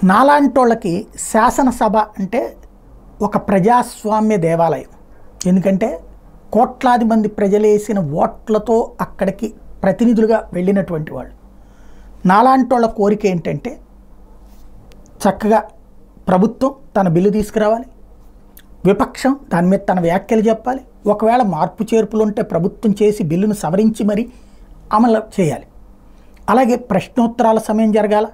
నాలాంటోళ్ళకి శాసనసభ అంటే ఒక ప్రజాస్వామ్య దేవాలయం. ఎందుకంటే కోట్లాది మంది ప్రజలేసిన ఓట్లతో అక్కడికి ప్రతినిధులుగా వెళ్ళినటువంటి వాళ్ళు. నాలాంటోళ్ళ కోరిక ఏంటంటే చక్కగా ప్రభుత్వం తన బిల్లు తీసుకురావాలి, విపక్షం దాని మీద తన వ్యాఖ్యలు చెప్పాలి, ఒకవేళ మార్పు చేర్పులు ఉంటే ప్రభుత్వం చేసి బిల్లును సవరించి మరీ అమలు చేయాలి. అలాగే ప్రశ్నోత్తరాల సమయం జరగాల,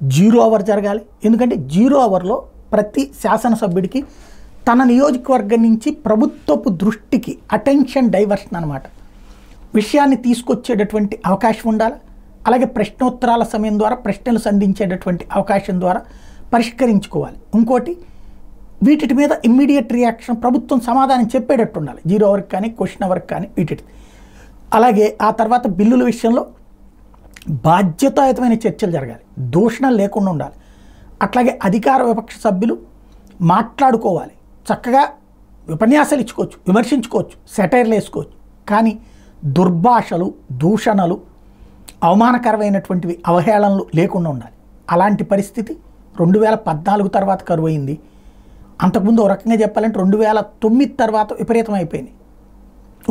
0 అవర్ జరగాలి. ఎందుకంటే 0 అవర్లో ప్రతి శాసనసభ్యుడికి తన నియోజకవర్గం నుంచి ప్రభుత్వపు దృష్టికి అటెన్షన్ డైవర్షన్ అన్నమాట విషయాన్ని తీసుకొచ్చేటటువంటి అవకాశం ఉండాలి. అలాగే ప్రశ్నోత్తరాల సమయం ద్వారా ప్రశ్నలు సంధించేటటువంటి అవకాశం ద్వారా పరిష్కరించుకోవాలి. ఇంకోటి, వీటి మీద ఇమ్మీడియట్ రియాక్షన్ ప్రభుత్వం సమాధానం చెప్పేటట్టు ఉండాలి. 0 అవర్కి కానీ క్వశ్చన్ అవర్కి కానీ వీటి. అలాగే ఆ తర్వాత బిల్లుల విషయంలో బాధ్యతాయుతమైన చర్చలు జరగాలి, దూషణలు లేకుండా ఉండాలి. అట్లాగే అధికార విపక్ష సభ్యులు మాట్లాడుకోవాలి, చక్కగా ఉపన్యాసాలు ఇచ్చుకోవచ్చు, విమర్శించుకోవచ్చు, సెటైర్లు వేసుకోవచ్చు. కానీ దుర్భాషలు, దూషణలు, అవమానకరమైనటువంటివి, అవహేళనలు లేకుండా ఉండాలి. అలాంటి పరిస్థితి 2014 తర్వాత కరువైంది. అంతకుముందు ఒక రకంగా చెప్పాలంటే 2009 తర్వాత విపరీతం అయిపోయింది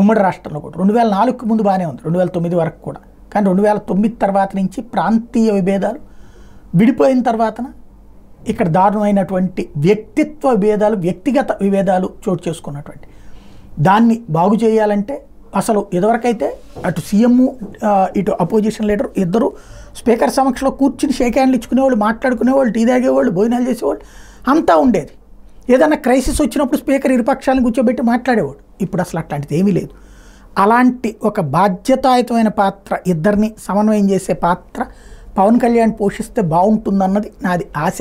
ఉమ్మడి రాష్ట్రంలో కూడా. 2004కు ముందు బాగానే ఉంది, 2009 వరకు కూడా. కానీ 2009 తర్వాత నుంచి ప్రాంతీయ విభేదాలు విడిపోయిన తర్వాతన ఇక్కడ దారుణమైనటువంటి వ్యక్తిత్వ విభేదాలు, వ్యక్తిగత విభేదాలు చోటు చేసుకున్నటువంటి దాన్ని బాగు చేయాలంటే అసలు ఇదివరకైతే అటు సీఎం ఇటు అపోజిషన్ లీడర్ ఇద్దరు స్పీకర్ సమక్షంలో కూర్చుని షేక్ హ్యాండ్లు ఇచ్చుకునేవాళ్ళు, మాట్లాడుకునేవాళ్ళు, టీ తాగేవాళ్ళు, భోజనాలు చేసేవాళ్ళు, అంతా ఉండేది. ఏదైనా క్రైసిస్ వచ్చినప్పుడు స్పీకర్ ఇరుపక్షాలను కూర్చోబెట్టి మాట్లాడేవాడు. ఇప్పుడు అసలు అట్లాంటిది ఏమీ లేదు. అలాంటి ఒక బాధ్యతాయుతమైన పాత్ర, ఇద్దరిని సమన్వయం చేసే పాత్ర పవన్ కళ్యాణ్ పోషిస్తే బాగుంటుందన్నది నాది ఆశ.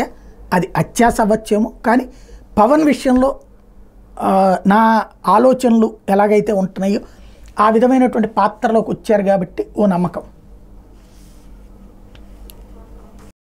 అది అత్యాశ అవ్వచ్చేమో, కానీ పవన్ విషయంలో నా ఆలోచనలు ఎలాగైతే ఉంటున్నాయో ఆ విధమైనటువంటి పాత్రలోకి వచ్చారు కాబట్టి ఓ నమ్మకం.